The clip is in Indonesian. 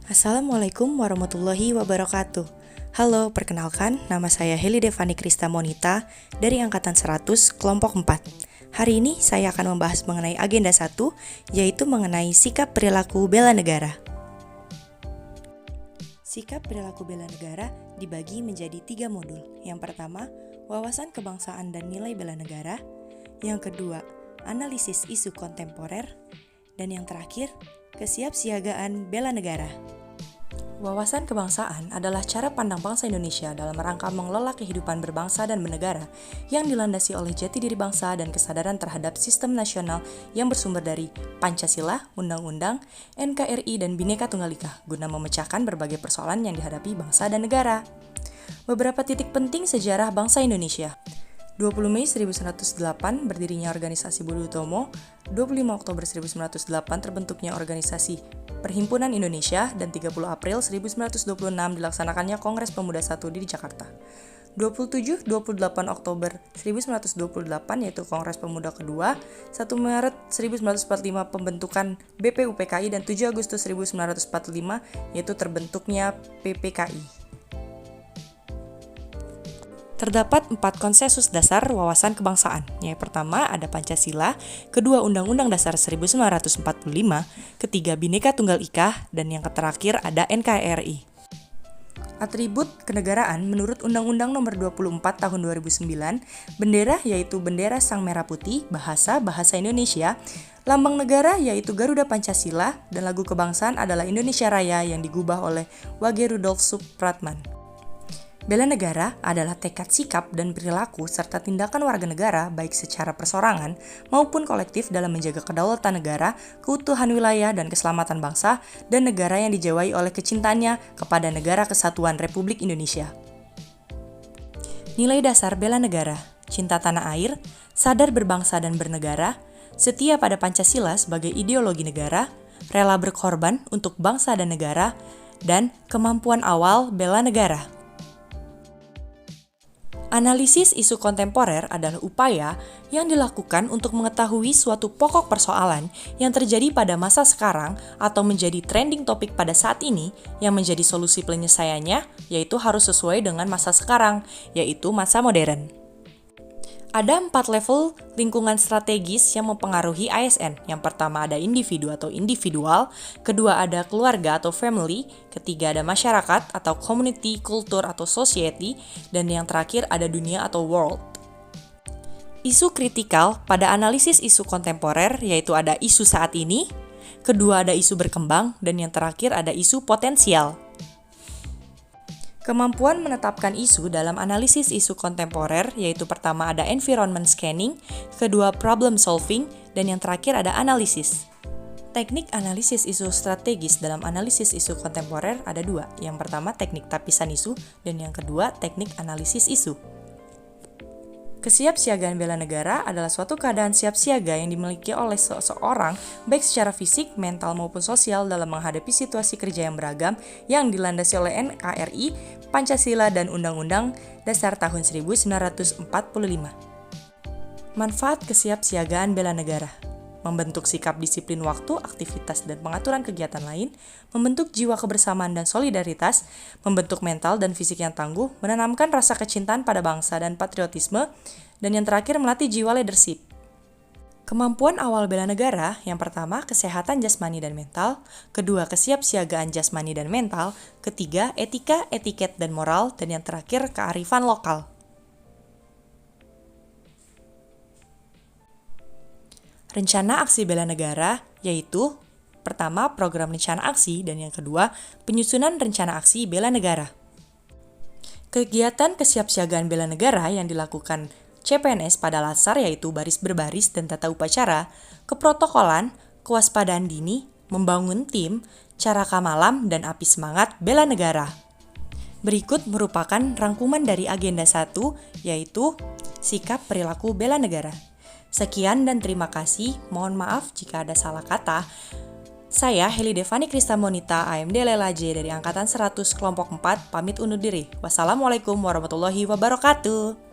Assalamualaikum warahmatullahi wabarakatuh. Halo, perkenalkan, nama saya Heli Devani Krista Monita dari Angkatan 100, Kelompok 4. Hari ini saya akan membahas mengenai agenda 1, yaitu mengenai sikap perilaku bela negara. Sikap perilaku bela negara dibagi menjadi 3 modul. Yang pertama, wawasan kebangsaan dan nilai bela negara. Yang kedua, analisis isu kontemporer. Dan yang terakhir, kesiapsiagaan bela negara. Wawasan kebangsaan adalah cara pandang bangsa Indonesia dalam rangka mengelola kehidupan berbangsa dan bernegara yang dilandasi oleh jati diri bangsa dan kesadaran terhadap sistem nasional yang bersumber dari Pancasila, Undang-Undang, NKRI, dan Bhinneka Tunggal Ika guna memecahkan berbagai persoalan yang dihadapi bangsa dan negara. Beberapa titik penting sejarah bangsa Indonesia. 20 Mei 1108 berdirinya organisasi Budi Utomo, 25 Oktober 1908 terbentuknya organisasi Perhimpunan Indonesia, dan 30 April 1926 dilaksanakannya Kongres Pemuda I di Jakarta. 27-28 Oktober 1928 yaitu Kongres Pemuda kedua, 1 Maret 1945 pembentukan BPUPKI, dan 7 Agustus 1945 yaitu terbentuknya PPKI. Terdapat 4 konsensus dasar wawasan kebangsaan. Yang pertama ada Pancasila, kedua Undang-Undang Dasar 1945, ketiga Bhinneka Tunggal Ika, dan yang terakhir ada NKRI. Atribut kenegaraan menurut Undang-Undang Nomor 24 Tahun 2009, bendera yaitu bendera Sang Merah Putih, bahasa Indonesia, lambang negara yaitu Garuda Pancasila, dan lagu kebangsaan adalah Indonesia Raya yang digubah oleh Wage Rudolf Supratman. Bela negara adalah tekad sikap dan perilaku serta tindakan warga negara baik secara persorangan maupun kolektif dalam menjaga kedaulatan negara, keutuhan wilayah dan keselamatan bangsa dan negara yang dijawai oleh kecintaannya kepada Negara Kesatuan Republik Indonesia. Nilai dasar bela negara, cinta tanah air, sadar berbangsa dan bernegara, setia pada Pancasila sebagai ideologi negara, rela berkorban untuk bangsa dan negara, dan kemampuan awal bela negara. Analisis isu kontemporer adalah upaya yang dilakukan untuk mengetahui suatu pokok persoalan yang terjadi pada masa sekarang atau menjadi trending topik pada saat ini yang menjadi solusi penyelesaiannya yaitu harus sesuai dengan masa sekarang, yaitu masa modern. Ada 4 level lingkungan strategis yang mempengaruhi ASN. Yang pertama ada individu atau individual, kedua ada keluarga atau family, ketiga ada masyarakat atau community, kultur atau society, dan yang terakhir ada dunia atau world. Isu kritikal pada analisis isu kontemporer yaitu ada isu saat ini, kedua ada isu berkembang, dan yang terakhir ada isu potensial. Kemampuan menetapkan isu dalam analisis isu kontemporer yaitu pertama ada environment scanning, kedua problem solving, dan yang terakhir ada analisis. Teknik analisis isu strategis dalam analisis isu kontemporer ada 2. Yang pertama teknik tapisan isu, dan yang kedua teknik analisis isu. Kesiapsiagaan bela negara adalah suatu keadaan siap siaga yang dimiliki oleh seseorang baik secara fisik, mental maupun sosial dalam menghadapi situasi kerja yang beragam yang dilandasi oleh NKRI, Pancasila, dan Undang-Undang Dasar tahun 1945. Manfaat kesiapsiagaan bela negara: membentuk sikap disiplin waktu, aktivitas, dan pengaturan kegiatan lain, membentuk jiwa kebersamaan dan solidaritas, membentuk mental dan fisik yang tangguh, menanamkan rasa kecintaan pada bangsa dan patriotisme, dan yang terakhir melatih jiwa leadership. Kemampuan awal bela negara, yang pertama kesehatan jasmani dan mental, kedua kesiapsiagaan jasmani dan mental, ketiga etika, etiket, dan moral, dan yang terakhir kearifan lokal. Rencana aksi bela negara yaitu pertama program rencana aksi dan yang kedua penyusunan rencana aksi bela negara. Kegiatan kesiapsiagaan bela negara yang dilakukan CPNS pada dasar yaitu baris berbaris dan tata upacara, keprotokolan, kewaspadaan dini, membangun tim, cara kamalam, dan api semangat bela negara. Berikut merupakan rangkuman dari agenda 1 yaitu sikap perilaku bela negara. Sekian dan terima kasih. Mohon maaf jika ada salah kata. Saya Heli Devani Krista Monita, AMD LLAJ dari Angkatan 100 Kelompok 4, pamit undur diri. Wassalamualaikum warahmatullahi wabarakatuh.